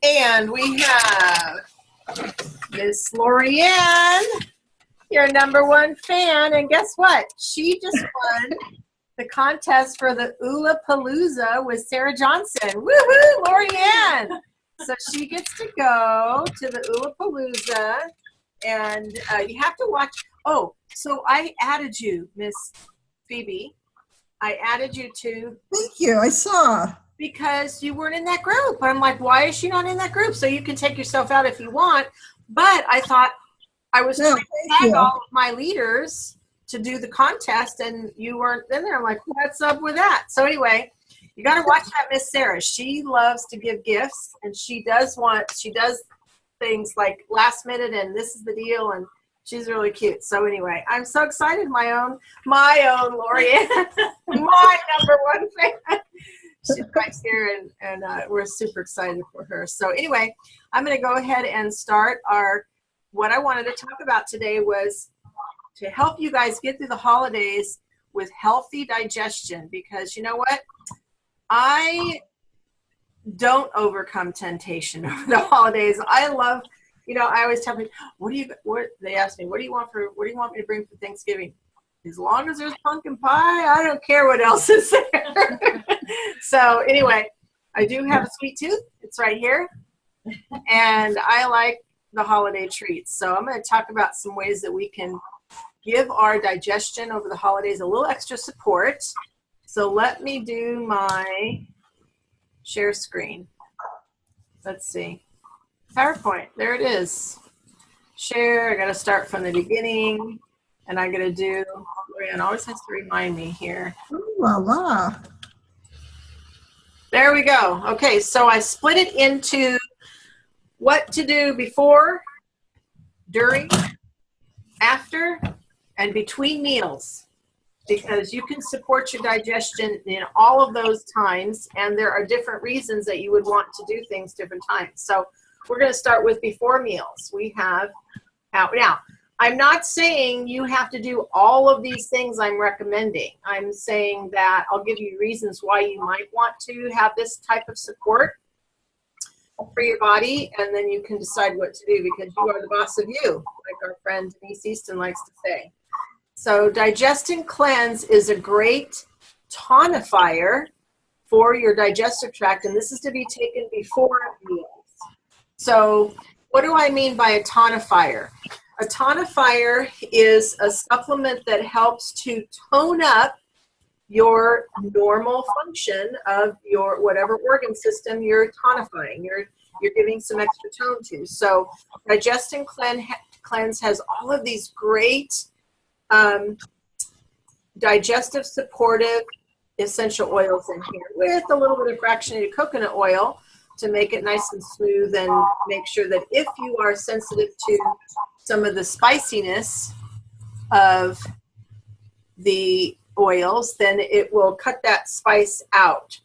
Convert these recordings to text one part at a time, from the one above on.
And we have Miss Lorianne, your #1 fan. And guess what? She just won the contest for the Ula Palooza with Sarah Johnson. Woohoo, Lorianne! So she gets to go to the Ula Palooza, and you have to watch. Oh, so I added you, Miss Phoebe. I added you to. Thank you. I saw. Because you weren't in that group. I'm like, why is she not in that group? So you can take yourself out if you want. But I thought I was trying to tag all of my leaders to do the contest, and you weren't in there. I'm like, what's up with that? So anyway, you got to watch that Miss Sarah. She loves to give gifts, and she does things like last minute, and this is the deal, and she's really cute. So anyway, I'm so excited. My own Lorianne, my #1 fan. She's right here, and we're super excited for her. So anyway, I'm going to go ahead and start what I wanted to talk about today was to help you guys get through the holidays with healthy digestion, because you know what? I don't overcome temptation over the holidays. I love, I always tell people, they ask me, what do you want me to bring for Thanksgiving? As long as there's pumpkin pie, I don't care what else is there. So anyway, I do have a sweet tooth. It's right here. And I like the holiday treats. So I'm going to talk about some ways that we can give our digestion over the holidays a little extra support. So let me do my share screen. Let's see. PowerPoint. There it is. Share. I got to start from the beginning. And I'm going to do, Lorianne always has to remind me here. Ooh, la, la. There we go. Okay, so I split it into what to do before, during, after, and between meals, because you can support your digestion in all of those times, and there are different reasons that you would want to do things different times. So we're going to start with before meals. We have out now. I'm not saying you have to do all of these things I'm recommending. I'm saying that I'll give you reasons why you might want to have this type of support for your body, and then you can decide what to do, because you are the boss of you, like our friend Denise Easton likes to say. So Digest and Cleanse is a great tonifier for your digestive tract, and this is to be taken before meals. So what do I mean by a tonifier? A tonifier is a supplement that helps to tone up your normal function of your whatever organ system you're tonifying. You're giving some extra tone to. So Digest and Cleanse has all of these great digestive supportive essential oils in here, with a little bit of fractionated coconut oil to make it nice and smooth, and make sure that if you are sensitive to some of the spiciness of the oils, then it will cut that spice out,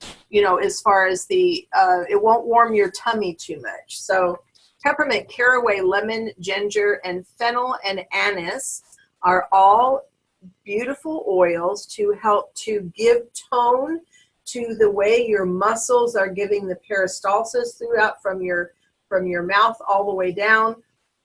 as far as it won't warm your tummy too much. So peppermint, caraway, lemon, ginger, and fennel and anise are all beautiful oils to help to give tone to the way your muscles are giving the peristalsis throughout from your mouth all the way down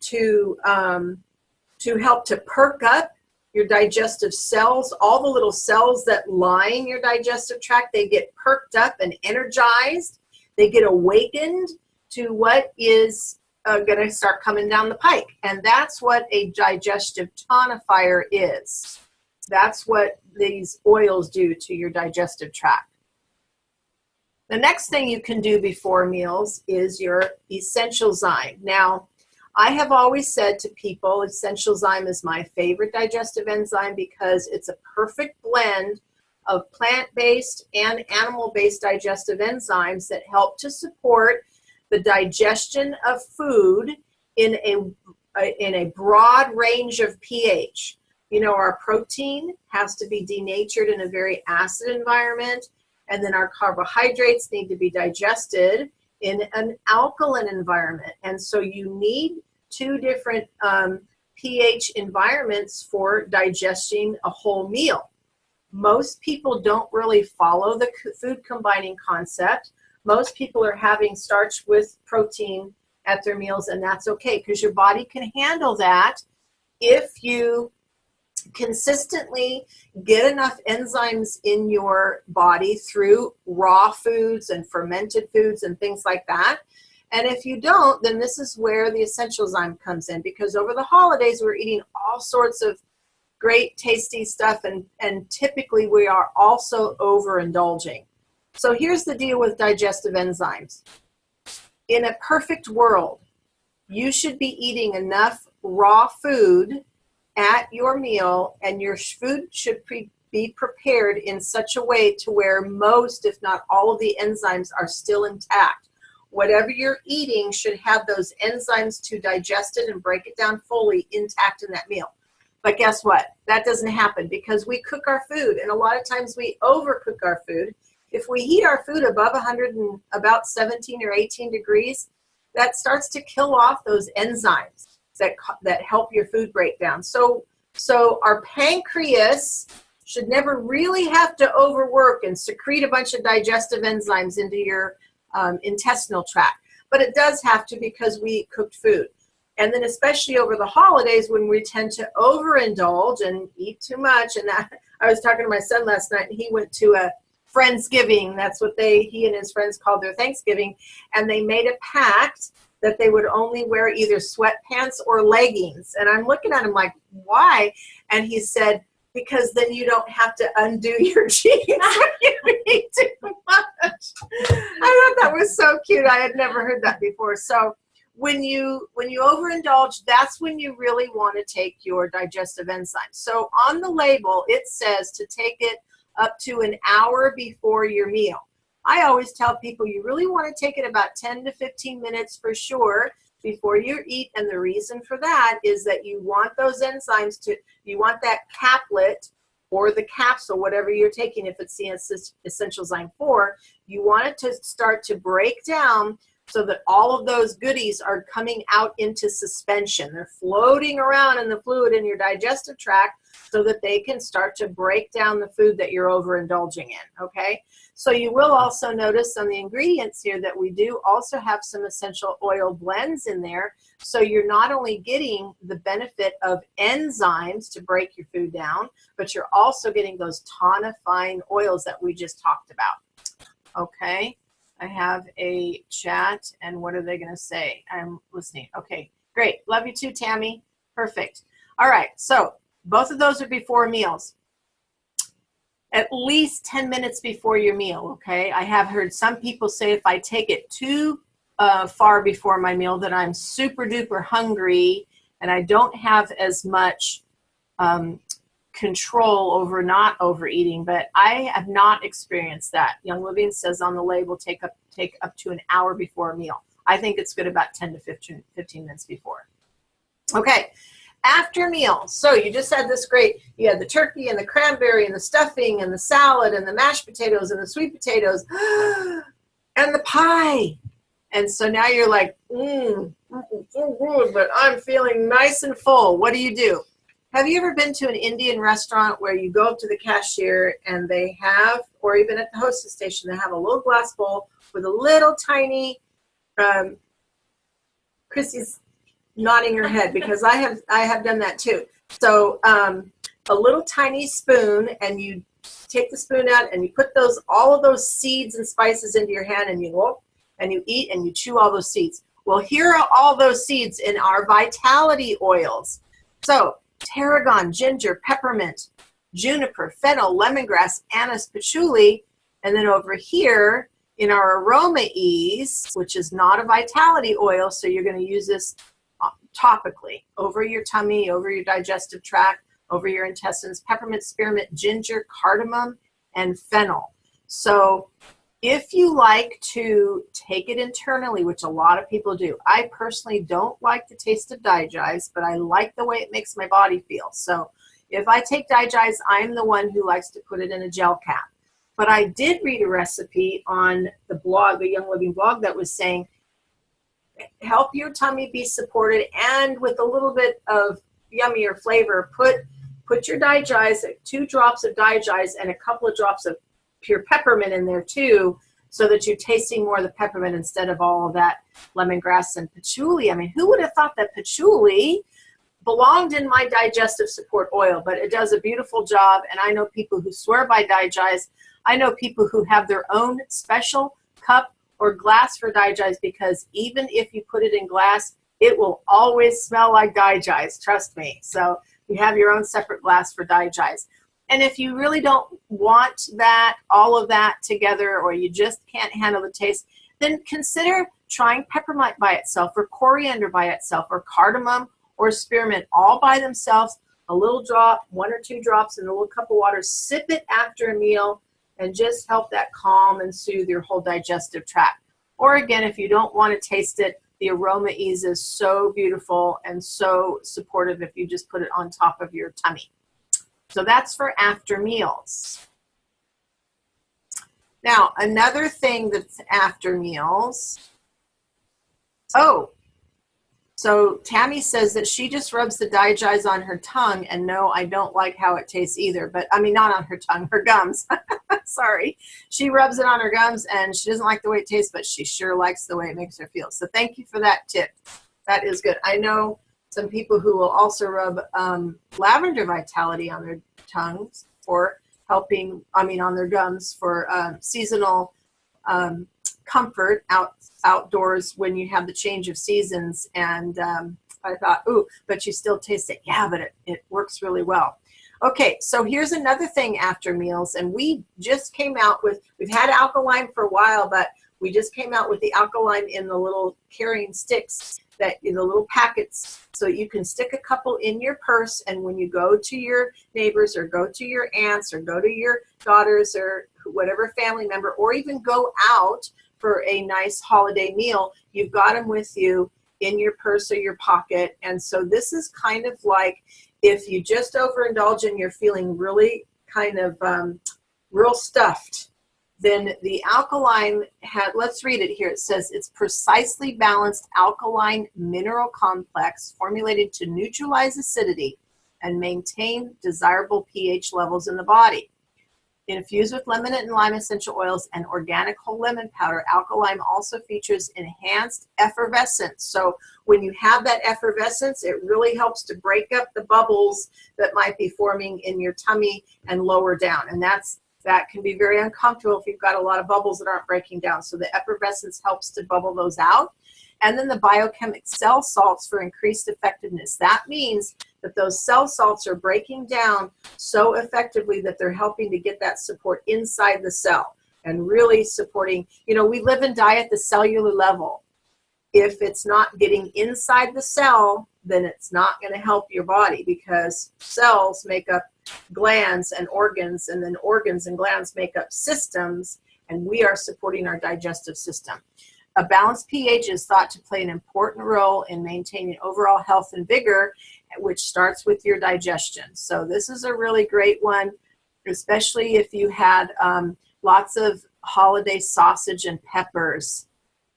to help to perk up your digestive cells. All the little cells that line your digestive tract, they get perked up and energized. They get awakened to what is going to start coming down the pike. And that's what a digestive tonifier is. That's what these oils do to your digestive tract. The next thing you can do before meals is your essential zyme. Now, I have always said to people, essential zyme is my favorite digestive enzyme because it's a perfect blend of plant-based and animal-based digestive enzymes that help to support the digestion of food in a broad range of pH. Our protein has to be denatured in a very acid environment, and then our carbohydrates need to be digested in an alkaline environment. And so you need two different pH environments for digesting a whole meal. Most people don't really follow the food combining concept. Most people are having starch with protein at their meals, and that's okay because your body can handle that if you consistently get enough enzymes in your body through raw foods and fermented foods and things like that. And if you don't, then this is where the essential zyme comes in, because over the holidays we're eating all sorts of great tasty stuff, and typically we are also overindulging. So here's the deal with digestive enzymes. In a perfect world, you should be eating enough raw food at your meal, and your food should be prepared in such a way to where most, if not all, of the enzymes are still intact. Whatever you're eating should have those enzymes to digest it and break it down fully intact in that meal. But guess what? That doesn't happen because we cook our food, and a lot of times we overcook our food. If we heat our food above 100 and about 17 or 18 degrees, that starts to kill off those enzymes that help your food break down. So our pancreas should never really have to overwork and secrete a bunch of digestive enzymes into your intestinal tract. But it does have to because we eat cooked food. And then especially over the holidays when we tend to overindulge and eat too much. And I was talking to my son last night, and he went to a Friendsgiving. That's what he and his friends called their Thanksgiving. And they made a pact that they would only wear either sweatpants or leggings. And I'm looking at him like, why? And he said, because then you don't have to undo your jeans when you eat too much. I thought that was so cute. I had never heard that before. So when you overindulge, that's when you really want to take your digestive enzymes. So on the label, it says to take it up to an hour before your meal. I always tell people you really want to take it about 10 to 15 minutes for sure before you eat. And the reason for that is that you want those enzymes you want that caplet or the capsule, whatever you're taking, if it's the Essential Zyme 4, you want it to start to break down so that all of those goodies are coming out into suspension. They're floating around in the fluid in your digestive tract so that they can start to break down the food that you're overindulging in, okay? So you will also notice on the ingredients here that we do also have some essential oil blends in there. So you're not only getting the benefit of enzymes to break your food down, but you're also getting those tonifying oils that we just talked about, okay? I have a chat, and what are they going to say? I'm listening. Okay, great. Love you too, Tammy. Perfect. All right, so both of those are before meals. At least 10 minutes before your meal, okay? I have heard some people say if I take it too far before my meal that I'm super duper hungry and I don't have as much control over not overeating, but I have not experienced that. Young Living says on the label, take up to an hour before a meal. I think it's good about 10 to 15 minutes before. Okay, after meal. So you just had this you had the turkey and the cranberry and the stuffing and the salad and the mashed potatoes and the sweet potatoes and the pie. And so now you're like, so good, but I'm feeling nice and full. What do? Have you ever been to an Indian restaurant where you go up to the cashier and they have, or even at the hostess station, they have a little glass bowl with a little tiny, Chrissy's nodding her head because I have done that too. So a little tiny spoon, and you take the spoon out and you put all of those seeds and spices into your hand, and you look and you eat and you chew all those seeds. Well, here are all those seeds in our vitality oils. So tarragon, ginger, peppermint, juniper, fennel, lemongrass, anise, patchouli, and then over here in our Aroma Ease, which is not a vitality oil, so you're going to use this topically over your tummy, over your digestive tract, over your intestines, peppermint, spearmint, ginger, cardamom, and fennel. So if you like to take it internally, which a lot of people do, I personally don't like the taste of Digize, but I like the way it makes my body feel. So if I take Digize, I'm the one who likes to put it in a gel cap. But I did read a recipe on the blog, the Young Living blog, that was saying, help your tummy be supported, and with a little bit of yummier flavor, put your Digize, 2 drops of Digize and a couple of drops of pure peppermint in there too, so that you're tasting more of the peppermint instead of all of that lemongrass and patchouli. I mean, who would have thought that patchouli belonged in my digestive support oil? But it does a beautiful job, and I know people who swear by Digest. I know people who have their own special cup or glass for Digest, because even if you put it in glass, it will always smell like Digest, trust me. So you have your own separate glass for Digest. And if you really don't want that, all of that together, or you just can't handle the taste, then consider trying peppermint by itself, or coriander by itself, or cardamom, or spearmint, all by themselves. A little drop, 1 or 2 drops in a little cup of water. Sip it after a meal, and just help that calm and soothe your whole digestive tract. Or again, if you don't want to taste it, the aroma ease is so beautiful and so supportive if you just put it on top of your tummy. So that's for after meals. Now, another thing that's after meals. Oh, so Tammy says that she just rubs the Digest on her tongue, and no, I don't like how it tastes either. But I mean, not on her tongue, her gums. Sorry. She rubs it on her gums, and she doesn't like the way it tastes, but she sure likes the way it makes her feel. So thank you for that tip. That is good. I know some people who will also rub lavender vitality on their tongues for helping, on their gums for seasonal comfort outdoors when you have the change of seasons. And I thought, ooh, but you still taste it. Yeah, but it works really well. Okay, so here's another thing after meals, and we just came out with, we've had alkaline for a while, but we just came out with the alkaline in the little carrying sticks, that in the little packets, so you can stick a couple in your purse, and when you go to your neighbors or go to your aunts or go to your daughters or whatever family member, or even go out for a nice holiday meal, you've got them with you in your purse or your pocket. And so this is kind of like if you just overindulge and you're feeling really kind of real stuffed, then the alkaline, let's read it here. It says it's precisely balanced alkaline mineral complex formulated to neutralize acidity and maintain desirable pH levels in the body. Infused with lemon and lime essential oils and organic whole lemon powder, alkaline also features enhanced effervescence. So when you have that effervescence, it really helps to break up the bubbles that might be forming in your tummy and lower down. And that can be very uncomfortable if you've got a lot of bubbles that aren't breaking down. So the effervescence helps to bubble those out. And then the biochemic cell salts for increased effectiveness. That means that those cell salts are breaking down so effectively that they're helping to get that support inside the cell and really supporting, we live and die at the cellular level. If it's not getting inside the cell, then it's not going to help your body, because cells make up glands and organs, and then organs and glands make up systems, and we are supporting our digestive system. A balanced pH is thought to play an important role in maintaining overall health and vigor, which starts with your digestion. So this is a really great one, especially if you had lots of holiday sausage and peppers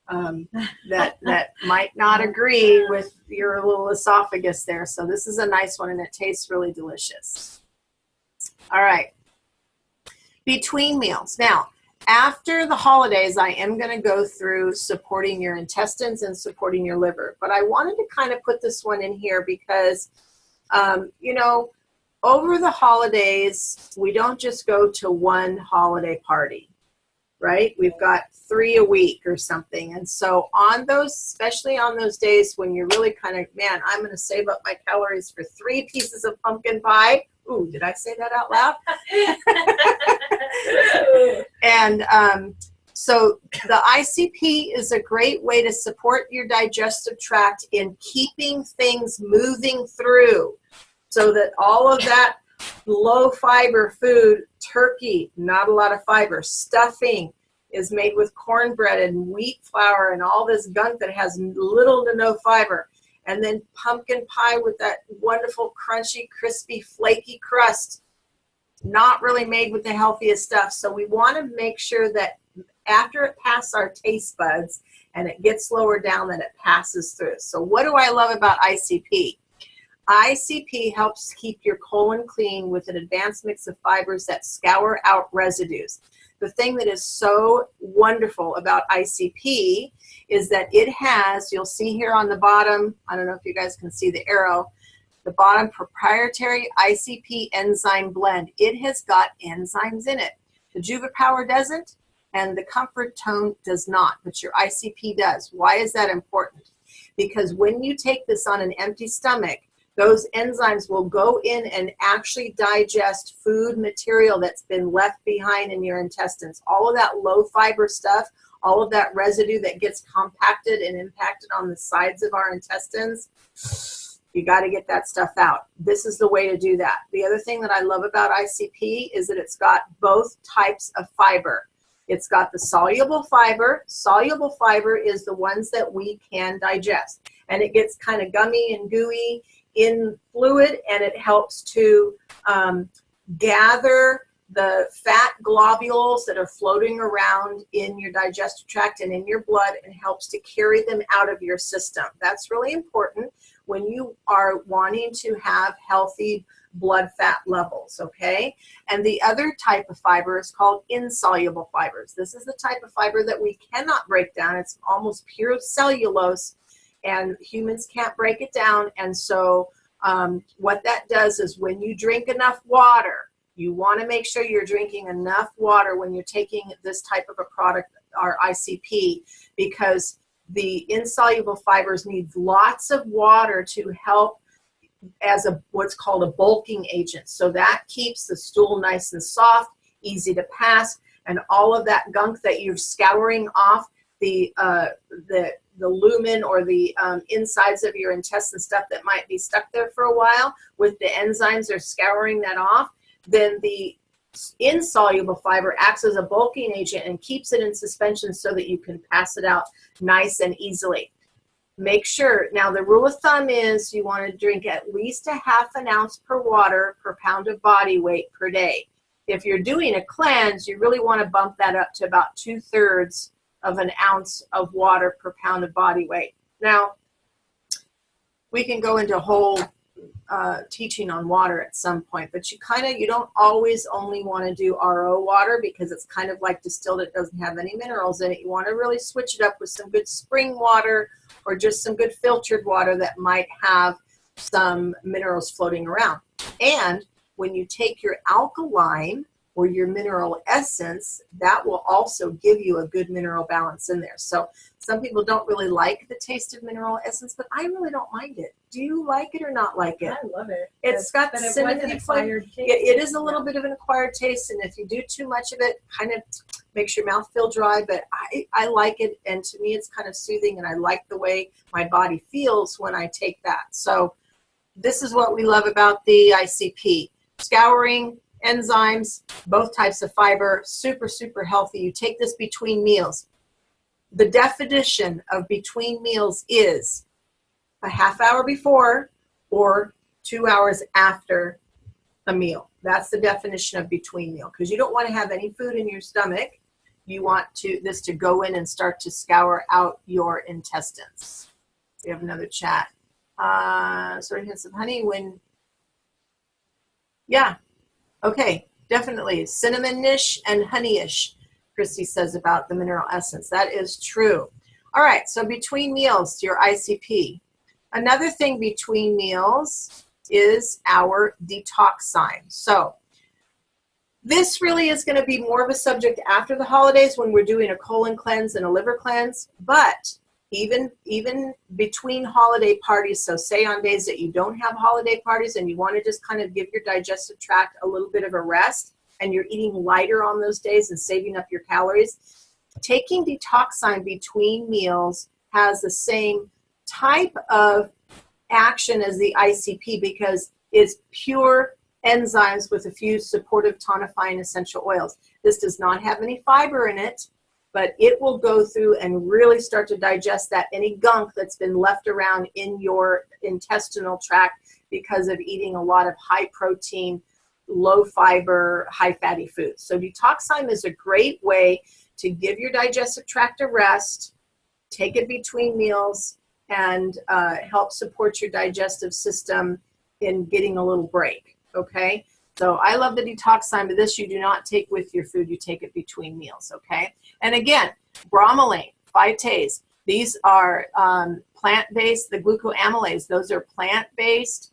that might not agree with your little esophagus there. So this is a nice one, and it tastes really delicious. All right. Between meals. Now, after the holidays, I am going to go through supporting your intestines and supporting your liver. But I wanted to kind of put this one in here because, over the holidays, we don't just go to one holiday party, right? We've got 3 a week or something. And so on those, especially on those days when you're really kind of, man, I'm going to save up my calories for 3 pieces of pumpkin pie. Ooh, did I say that out loud? And so the ICP is a great way to support your digestive tract in keeping things moving through, so that all of that low fiber food, turkey, not a lot of fiber, stuffing is made with cornbread and wheat flour and all this gunk that has little to no fiber. And then pumpkin pie with that wonderful, crunchy, crispy, flaky crust. Not really made with the healthiest stuff. So we want to make sure that after it passes our taste buds and it gets lower down, that it passes through. So what do I love about ICP? ICP helps keep your colon clean with an advanced mix of fibers that scour out residues. the thing that is so wonderful about ICP is that it has, you'll see here on the bottom, I don't know if you guys can see the arrow, the bottom, proprietary ICP enzyme blend. It has got enzymes in it. The Juva Power doesn't, and the Comfort Tone does not, but your ICP does. Why is that important? Because when you take this on an empty stomach, those enzymes will go in and actually digest food material that's been left behind in your intestines. All of that low fiber stuff, all of that residue that gets compacted and impacted on the sides of our intestines, you got to get that stuff out. This is the way to do that. The other thing that I love about ICP is that it's got both types of fiber. It's got the soluble fiber. Soluble fiber is the ones that we can digest. And it gets kind of gummy and gooey in fluid, and it helps to gather the fat globules that are floating around in your digestive tract and in your blood, and helps to carry them out of your system. That's really important when you are wanting to have healthy blood fat levels, okay? And the other type of fiber is called insoluble fibers. This is the type of fiber that we cannot break down. It's almost pure cellulose, and humans can't break it down. And so what that does is when you drink enough water, you want to make sure you're drinking enough water when you're taking this type of a product, our ICP, because the insoluble fibers need lots of water to help as what's called a bulking agent. So that keeps the stool nice and soft, easy to pass, and all of that gunk that you're scouring off the lumen or the insides of your intestine stuff that might be stuck there for a while, with the enzymes are scouring that off, then the insoluble fiber acts as a bulking agent and keeps it in suspension so that you can pass it out nice and easily. Make sure, now the rule of thumb is you want to drink at least a ½ ounce per water per pound of body weight per day. If you're doing a cleanse, you really want to bump that up to about 2/3 of an ounce of water per pound of body weight. Now, we can go into a whole teaching on water at some point, but you don't always only want to do RO water because it's kind of like distilled. It doesn't have any minerals in it. You want to really switch it up with some good spring water or just some good filtered water that might have some minerals floating around. And when you take your alkaline or your mineral essence, that will also give you a good mineral balance in there. So some people don't really like the taste of mineral essence, but I really don't mind it. Do you like it or not like it? I love it. It's got cinnamon flavor. It is a little bit of an acquired taste, and if you do too much of it, kind of makes your mouth feel dry, but I like it, and to me it's kind of soothing, and I like the way my body feels when I take that. So this is what we love about the ICP. Scouring, enzymes, both types of fiber, super, super healthy. You take this between meals. The definition of between meals is a ½ hour before or 2 hours after a meal. That's the definition of between meal, because you don't want to have any food in your stomach. You want this to go in and start to scour out your intestines. We have another chat. Sorry, hints of honey when, yeah. Okay, definitely. Cinnamon-ish and honey-ish, Christy says about the mineral essence. That is true. All right, so between meals, your ICP. Another thing between meals is our detoxime. So this really is going to be more of a subject after the holidays when we're doing a colon cleanse and a liver cleanse, but even between holiday parties, so say on days that you don't have holiday parties and you want to just kind of give your digestive tract a little bit of a rest and you're eating lighter on those days and saving up your calories, taking detoxime between meals has the same type of action as the ICP because it's pure enzymes with a few supportive tonifying essential oils. This does not have any fiber in it, but it will go through and really start to digest that any gunk that's been left around in your intestinal tract because of eating a lot of high protein, low fiber, high fatty foods. So detoxime is a great way to give your digestive tract a rest, take it between meals, and help support your digestive system in getting a little break, okay? So I love the detox but this you do not take with your food. You take it between meals, okay? And again, bromelain, phytase, these are plant-based. The glucoamylase, those are plant-based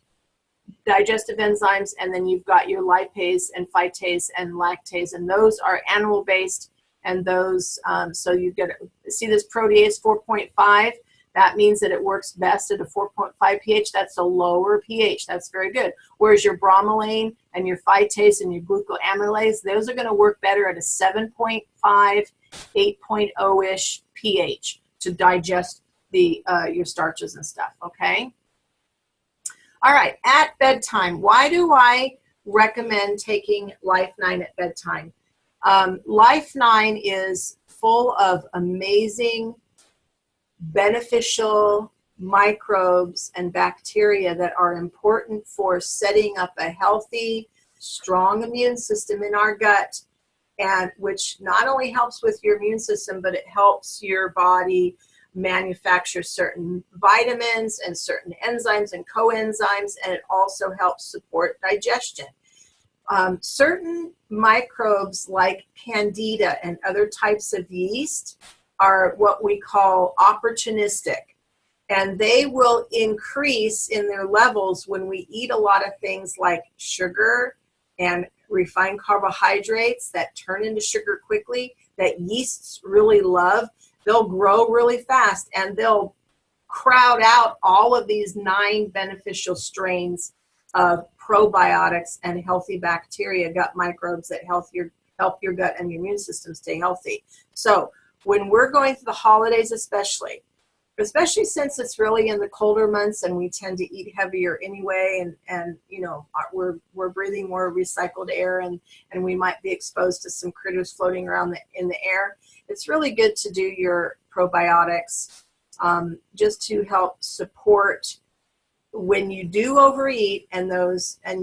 digestive enzymes, and then you've got your lipase and phytase and lactase, and those are animal-based, and those, so you get, see this protease 4.5, that means that it works best at a 4.5 pH. That's a lower pH. That's very good. Whereas your bromelain and your phytase and your glucoamylase, those are going to work better at a 7.5, 8.0-ish pH to digest the your starches and stuff, okay? All right, at bedtime, why do I recommend taking Life 9 at bedtime? Life 9 is full of amazing, beneficial microbes and bacteria that are important for setting up a healthy, strong immune system in our gut, and which not only helps with your immune system, but it helps your body manufacture certain vitamins and certain enzymes and coenzymes, and it also helps support digestion. Certain microbes like candida and other types of yeast are what we call opportunistic, and they will increase in their levels when we eat a lot of things like sugar and refined carbohydrates that turn into sugar quickly, that yeasts really love. They'll grow really fast, and they'll crowd out all of these 9 beneficial strains of probiotics and healthy bacteria, gut microbes that help your gut and your immune system stay healthy. So when we're going through the holidays, especially since it's really in the colder months and we tend to eat heavier anyway, and you know, we're breathing more recycled air, and we might be exposed to some critters floating around in the air, it's really good to do your probiotics just to help support when you do overeat, and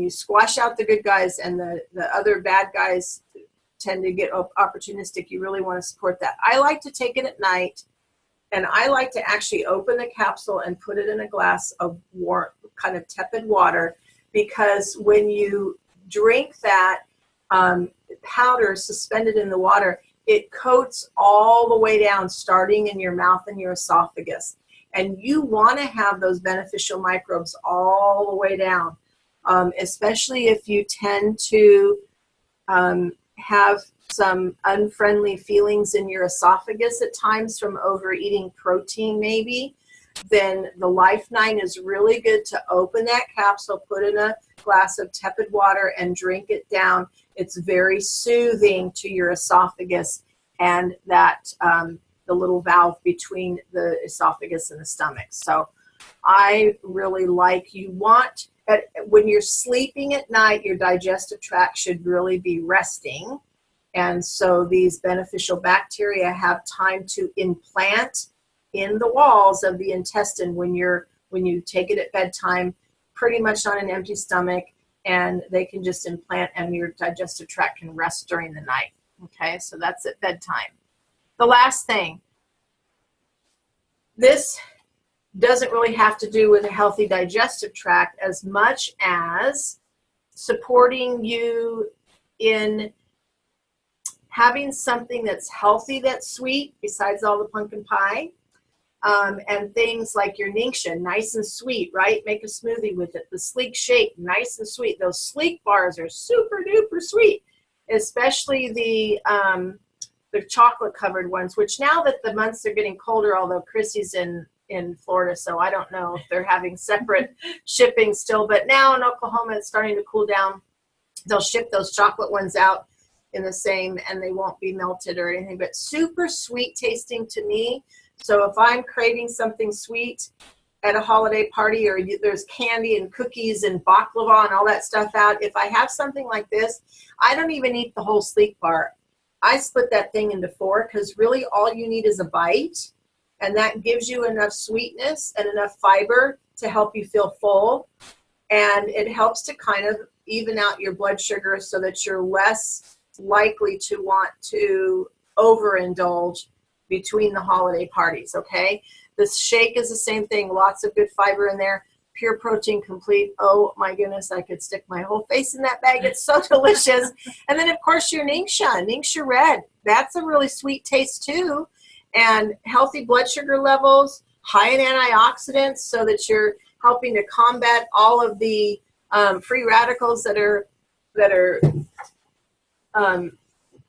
you squash out the good guys and the other bad guys tend to get opportunistic. You really want to support that. I like to take it at night, and I like to actually open the capsule and put it in a glass of warm, kind of tepid water, because when you drink that powder suspended in the water, it coats all the way down, starting in your mouth and your esophagus. And you want to have those beneficial microbes all the way down, especially if you tend to have some unfriendly feelings in your esophagus at times from overeating protein maybe, then the Life 9 is really good to open that capsule, put in a glass of tepid water, and drink it down. It's very soothing to your esophagus and that the little valve between the esophagus and the stomach. So I really like, when you're sleeping at night, your digestive tract should really be resting. And so these beneficial bacteria have time to implant in the walls of the intestine when you take it at bedtime, pretty much on an empty stomach, and they can just implant and your digestive tract can rest during the night. Okay, so that's at bedtime. The last thing, this doesn't really have to do with a healthy digestive tract as much as supporting you in having something that's healthy, that's sweet, besides all the pumpkin pie, and things like your Ningxia, nice and sweet, right? Make a smoothie with it. The Sleek Shake, nice and sweet. Those Sleek bars are super duper sweet, especially the chocolate covered ones, which now that the months are getting colder, although Chrissy's in Florida, so I don't know if they're having separate shipping still, but now in Oklahoma it's starting to cool down. They'll ship those chocolate ones out in the same, and they won't be melted or anything, but super sweet tasting to me. So if I'm craving something sweet at a holiday party, or there's candy and cookies and baklava and all that stuff out, if I have something like this, I don't even eat the whole Sleek bar. I split that thing into 4, because really all you need is a bite, and that gives you enough sweetness and enough fiber to help you feel full, and it helps to kind of even out your blood sugar so that you're less likely to want to overindulge between the holiday parties, okay? This shake is the same thing, lots of good fiber in there. Pure Protein Complete. Oh my goodness, I could stick my whole face in that bag. It's so delicious. And then of course your Ningxia Red. That's a really sweet taste too. And healthy blood sugar levels, high in antioxidants, so that you're helping to combat all of the free radicals that are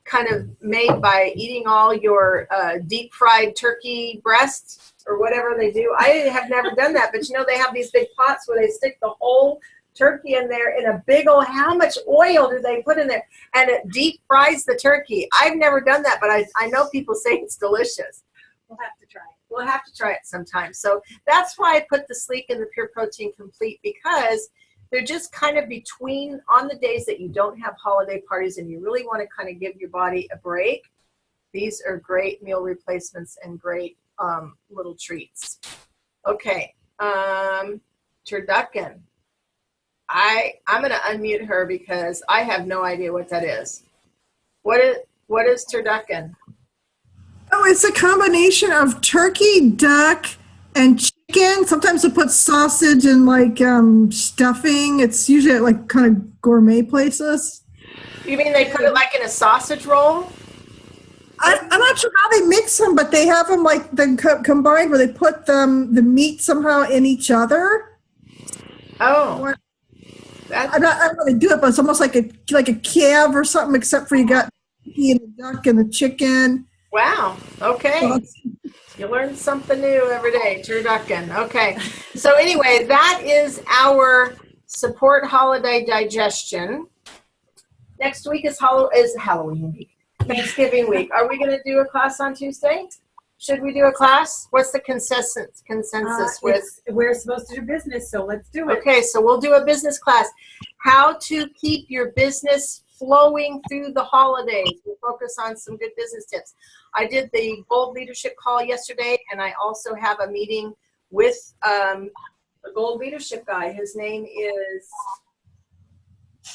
kind of made by eating all your deep fried turkey breasts or whatever they do. I have never done that, but you know, they have these big pots where they stick the whole turkey in there in a big old, how much oil do they put in there? And it deep fries the turkey. I've never done that, but I know people say it's delicious. We'll have to try it. We'll have to try it sometime. So that's why I put the Sleek and the Pure Protein Complete, because they're just kind of between on the days that you don't have holiday parties and you really want to kind of give your body a break. These are great meal replacements and great little treats. Okay, turducken. I'm going to unmute her because I have no idea what that is. What is turducken? Oh, it's a combination of turkey, duck, and chicken. Sometimes they put sausage and like stuffing. It's usually at like kind of gourmet places. You mean they put it like in a sausage roll? I'm not sure how they mix them, but they have them like combined where they put the meat somehow in each other. Oh. I don't know how they do it, but it's almost like a calf or something, except for you got the duck and the chicken. Wow. Okay. You learn something new every day. Turducken. Okay. So anyway, that is our support holiday digestion. Next week is Halloween week. Thanksgiving week. Are we going to do a class on Tuesday? Should we do a class? What's the consensus with? We're supposed to do business, so let's do it. Okay, so we'll do a business class. How to keep your business flowing through the holidays. We'll focus on some good business tips. I did the Gold Leadership call yesterday, and I also have a meeting with the Gold Leadership guy. His name is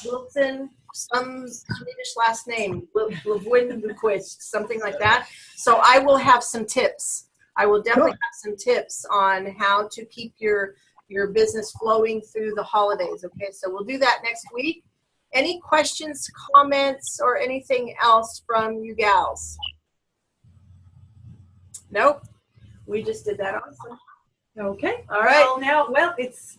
Wilson, some Swedish last name, Lewinquist, something like that. So I will have some tips. I will definitely have some tips on how to keep your business flowing through the holidays. Okay, so we'll do that next week. Any questions, comments, or anything else from you gals? Nope. We just did that also. Okay. All right. Well, it's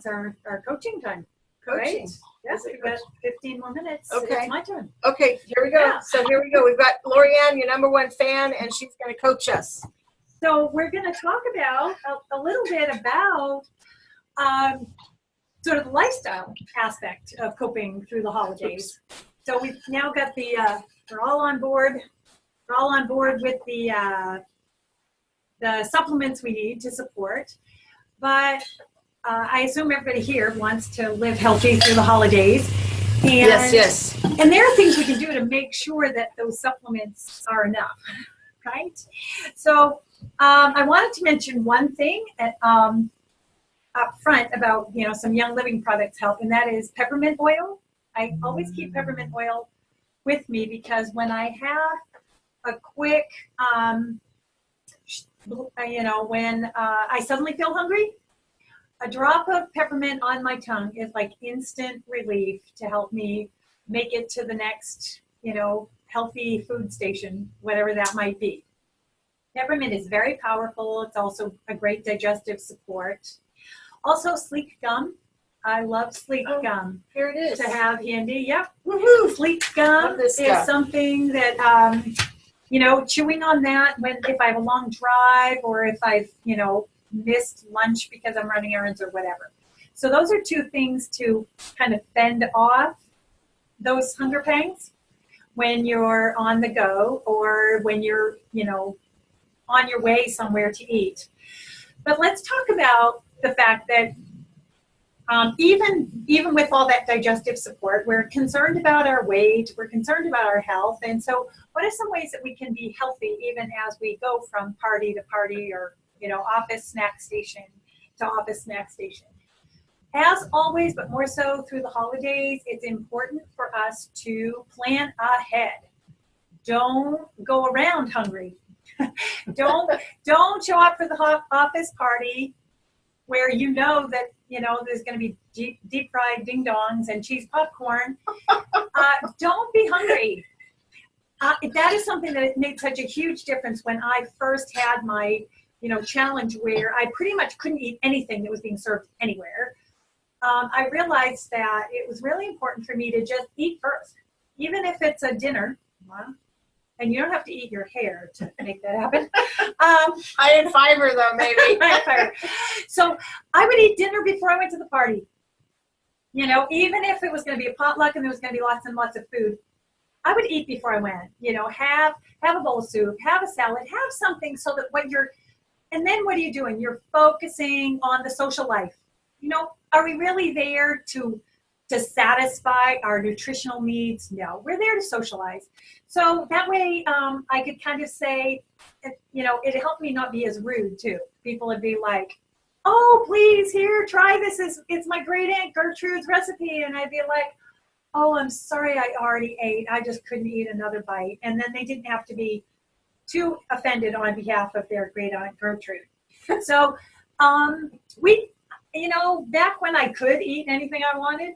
our coaching time. Coaching. Right? Yes, we've got 15 more minutes. Okay. It's my turn. Okay, here we go. Yeah. So here we go. We've got Lorianne, your #1 fan, and she's going to coach us. So we're going to talk about a little bit about sort of the lifestyle aspect of coping through the holidays. So we've now got we're all on board. We're all on board with the supplements we need to support. But I assume everybody here wants to live healthy through the holidays. And, yes. And there are things we can do to make sure that those supplements are enough, right? So I wanted to mention one thing up front about some Young Living products help, and that is peppermint oil. I always keep peppermint oil with me because when I have a quick, when I suddenly feel hungry, a drop of peppermint on my tongue is like instant relief to help me make it to the next, healthy food station, whatever that might be. Peppermint is very powerful. It's also a great digestive support. Also, Sleek gum. I love Sleek gum. Here it is. To have handy. Yep. Woohoo! Sleek gum is something that, chewing on that if I have a long drive or if I've, missed lunch because I'm running errands or whatever. So those are two things to kind of fend off those hunger pangs when you're on the go or when you're, on your way somewhere to eat. But let's talk about the fact that even with all that digestive support, we're concerned about our weight, we're concerned about our health. And so what are some ways that we can be healthy even as we go from party to party or office snack station to office snack station? As always, but more so through the holidays, it's important for us to plan ahead. Don't go around hungry. Don't show up for the office party, where you know that, you know, there's going to be deep fried ding dongs and cheese popcorn. Don't be hungry. That is something that made such a huge difference when I first had my, you know, challenge where I pretty much couldn't eat anything that was being served anywhere. I realized that it was really important for me to just eat first, even if it's a dinner. And you don't have to eat your hair to make that happen. High in fiber, though, maybe. High in fiber. So I would eat dinner before I went to the party. You know, even if it was going to be a potluck and there was going to be lots and lots of food, I would eat before I went. You know, have a bowl of soup, have a salad, have something so that what you're, and then what are you doing? You're focusing on the social life. You know, are we really there to satisfy our nutritional needs? No, we're there to socialize. So that way I could kind of say, you know, it helped me not be as rude too. People would be like, oh, please, here, try this. It's my great aunt Gertrude's recipe. And I'd be like, oh, I'm sorry, I already ate. I just couldn't eat another bite. And then they didn't have to be too offended on behalf of their great aunt Gertrude. So we, you know, back when I could eat anything I wanted,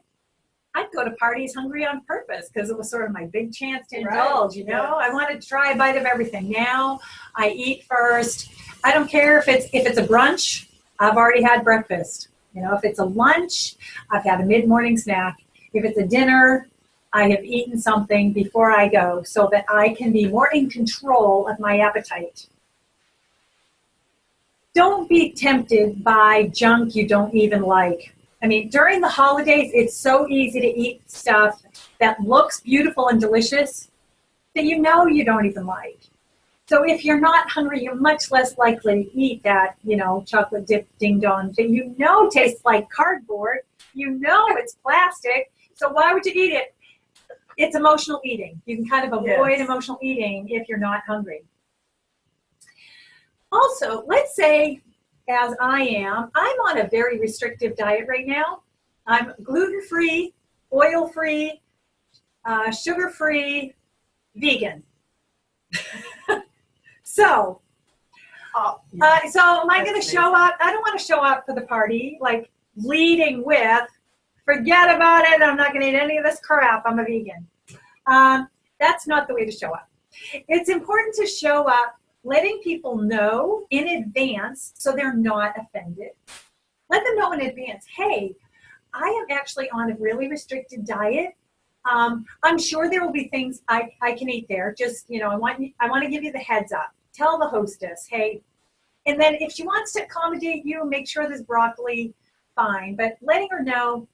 I'd go to parties hungry on purpose because it was sort of my big chance to indulge, you know. I wanted to try a bite of everything. Now I eat first. I don't care if it's a brunch, I've already had breakfast. You know, if it's a lunch, I've had a mid-morning snack. If it's a dinner, I have eaten something before I go so that I can be more in control of my appetite. Don't be tempted by junk you don't even like. I mean, during the holidays, it's so easy to eat stuff that looks beautiful and delicious that you know you don't even like. So if you're not hungry, you're much less likely to eat that, you know, chocolate dipped ding dong that you know tastes like cardboard. You know it's plastic. So why would you eat it? It's emotional eating. You can kind of avoid emotional eating if you're not hungry. Also, let's say, as I am, I'm on a very restrictive diet right now. I'm gluten-free, oil-free, sugar-free, vegan. So am I going to show up? I don't want to show up for the party, like leading with, forget about it, I'm not going to eat any of this crap, I'm a vegan. That's not the way to show up. It's important to show up letting people know in advance so they're not offended. Let them know in advance, hey, I am actually on a really restricted diet. I'm sure there will be things I can eat there. Just, you know, I want to give you the heads up. Tell the hostess, hey, and then if she wants to accommodate you, make sure there's broccoli, fine. But letting her know,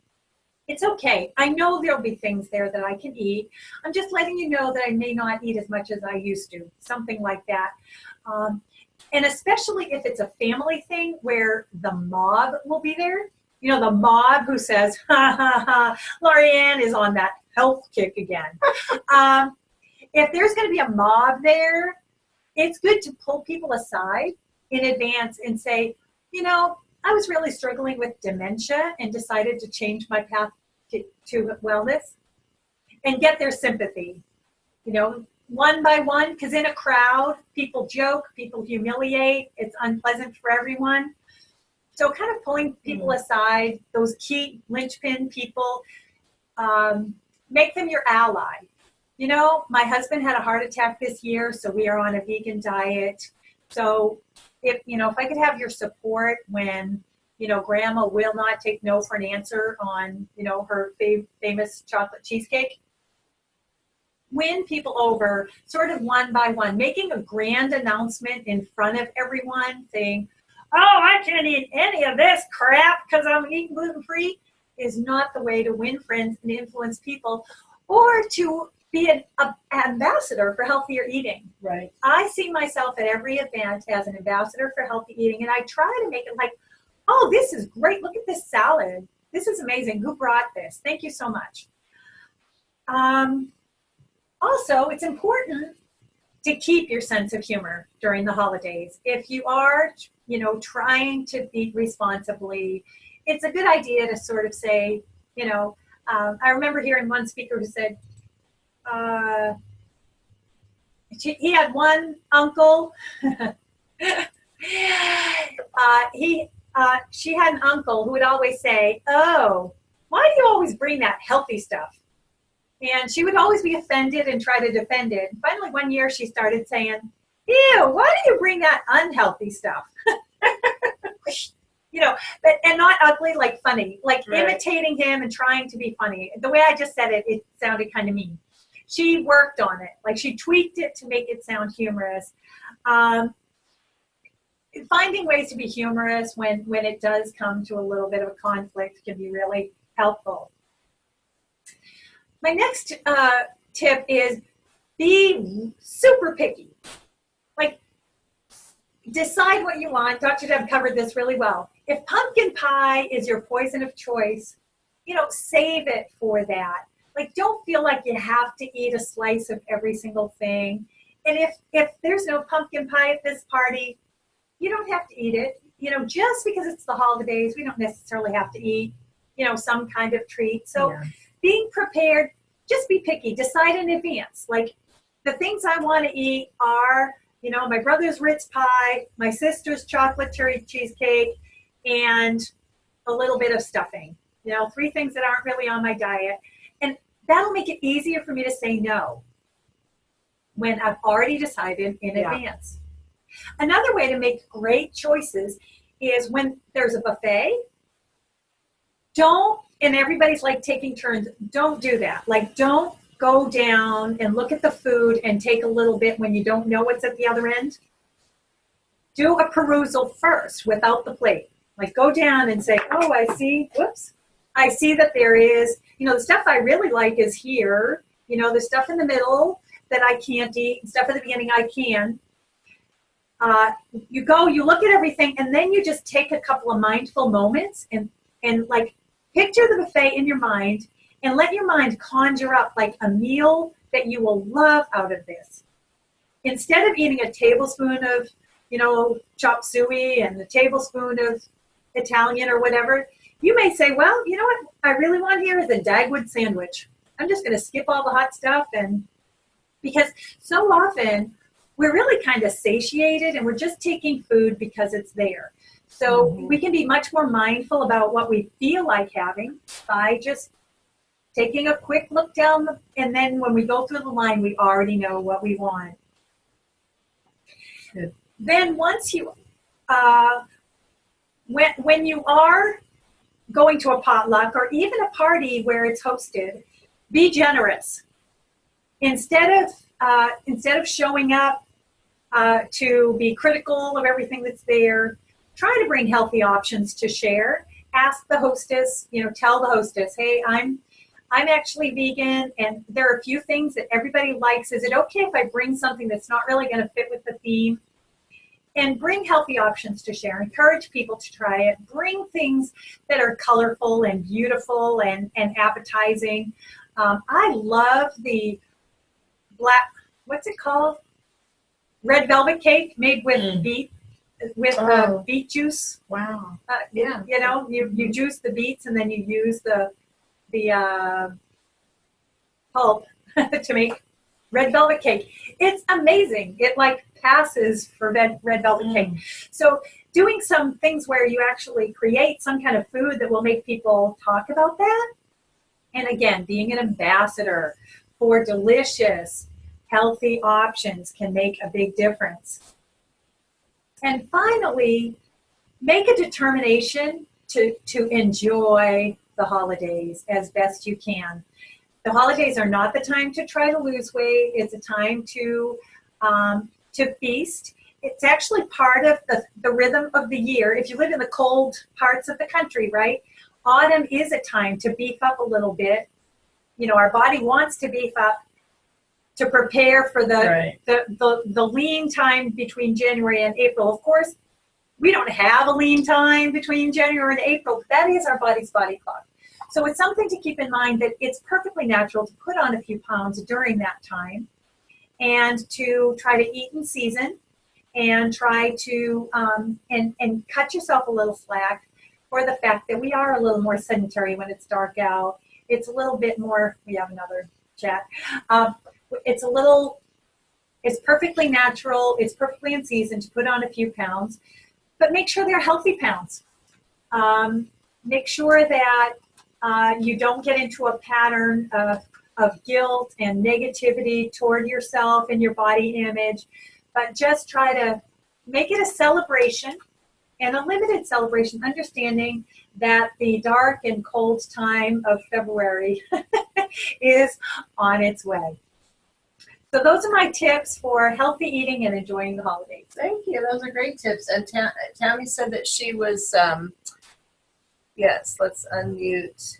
it's okay. I know there'll be things there that I can eat. I'm just letting you know that I may not eat as much as I used to, something like that. And especially if it's a family thing where the mob will be there. You know, the mob who says, ha, ha, ha, Lorianne is on that health kick again. If there's going to be a mob there, it's good to pull people aside in advance and say, you know, I was really struggling with dementia and decided to change my path to wellness and get their sympathy, you know, one by one, because in a crowd, people joke, people humiliate, it's unpleasant for everyone. So kind of pulling people aside, those key linchpin people, make them your ally. You know, my husband had a heart attack this year, so we are on a vegan diet. So if I could have your support when, you know, grandma will not take no for an answer on, you know, her famous chocolate cheesecake. Win people over sort of one by one, making a grand announcement in front of everyone saying, oh, I can't eat any of this crap because I'm eating gluten-free is not the way to win friends and influence people or to be an ambassador for healthier eating. Right. I see myself at every event as an ambassador for healthy eating, and I try to make it like, oh, this is great. Look at this salad. This is amazing. Who brought this? Thank you so much. Also, it's important to keep your sense of humor during the holidays. If you are, you know, trying to eat responsibly, it's a good idea to sort of say, you know, I remember hearing one speaker who said, he had one uncle, he she had an uncle who would always say, "Oh, why do you always bring that healthy stuff?" And she would always be offended and try to defend it. And finally, one year she started saying, "Ew, why do you bring that unhealthy stuff?" You know, but and not ugly, like funny, like imitating him and trying to be funny. The way I just said it, it sounded kind of mean. She worked on it, like she tweaked it to make it sound humorous. Finding ways to be humorous when it does come to a little bit of a conflict can be really helpful. My next tip is be super picky. Like, decide what you want. Dr. Deb covered this really well. If pumpkin pie is your poison of choice, you know, save it for that. Like, don't feel like you have to eat a slice of every single thing. And if there's no pumpkin pie at this party, you don't have to eat it. You know, just because it's the holidays, we don't necessarily have to eat, you know, some kind of treat. So being prepared, just be picky. Decide in advance. Like, the things I want to eat are, you know, my brother's Ritz pie, my sister's chocolate cherry cheesecake, and a little bit of stuffing. You know, 3 things that aren't really on my diet. And that'll make it easier for me to say no when I've already decided in advance. Another way to make great choices is when there's a buffet. Don't, and everybody's like taking turns, don't do that. Like, don't go down and look at the food and take a little bit when you don't know what's at the other end. Do a perusal first without the plate. Like, go down and say, oh, I see, whoops. I see that there is, you know, the stuff I really like is here. You know, the stuff in the middle that I can't eat, stuff at the beginning I can. You go, you look at everything, and then you just take a couple of mindful moments and like picture the buffet in your mind and let your mind conjure up like a meal that you will love out of this. Instead of eating a tablespoon of, you know, chop suey and a tablespoon of Italian or whatever, you may say, well, you know what I really want here is a Dagwood sandwich. I'm just going to skip all the hot stuff, and because so often we're really kind of satiated and we're just taking food because it's there. So we can be much more mindful about what we feel like having by just taking a quick look down, and then when we go through the line, we already know what we want. Good. Then once you, when you are going to a potluck or even a party where it's hosted, be generous. Instead of showing up to be critical of everything that's there, try to bring healthy options to share. Ask the hostess, you know, tell the hostess, hey, I'm actually vegan, and there are a few things that everybody likes. Is it okay if I bring something that's not really going to fit with the theme? And bring healthy options to share. Encourage people to try it. Bring things that are colorful and beautiful and appetizing. I love the what's it called? Red velvet cake made with beet juice. Wow. Yeah. You know, you juice the beets and then you use the pulp to make red velvet cake. It's amazing. It like passes for red velvet cake. So doing some things where you actually create some kind of food that will make people talk about that. And again, being an ambassador for delicious, healthy options can make a big difference. And finally, make a determination to enjoy the holidays as best you can. The holidays are not the time to try to lose weight. It's a time to feast. It's actually part of the rhythm of the year. If you live in the cold parts of the country, right? Autumn is a time to beef up a little bit. You know, our body wants to beef up to prepare for the lean time between January and April. Of course, we don't have a lean time between January and April, but that is our body's body clock. So it's something to keep in mind that it's perfectly natural to put on a few pounds during that time and to try to eat in season and try to and cut yourself a little slack for the fact that we are a little more sedentary when it's dark out. It's a little bit more, we have another chat. It's perfectly natural, it's perfectly in season to put on a few pounds, but make sure they're healthy pounds. Make sure that you don't get into a pattern of guilt and negativity toward yourself and your body image, but just try to make it a celebration, and a limited celebration, understanding that the dark and cold time of February is on its way. So those are my tips for healthy eating and enjoying the holidays. Thank you. Those are great tips. And Tammy said that she was, yes, let's unmute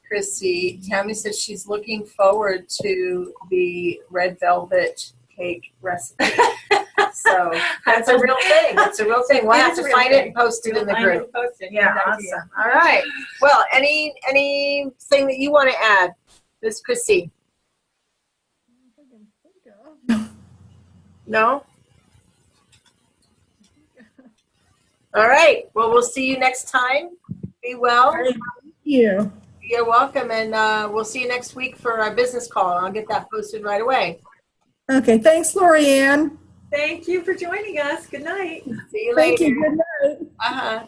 Chrissy. Tammy said she's looking forward to the red velvet cake recipe. So that's a real thing. That's a real thing. We'll have to find it and post it in the group. Yeah, awesome. All right. Well, anything that you want to add, Miss Chrissy? No? All right. Well, we'll see you next time. Be well. Thank you. You're welcome. And we'll see you next week for our business call. I'll get that posted right away. Okay. Thanks, Lorianne. Thank you for joining us. Good night. See you later. Thank you. Good night. Uh-huh.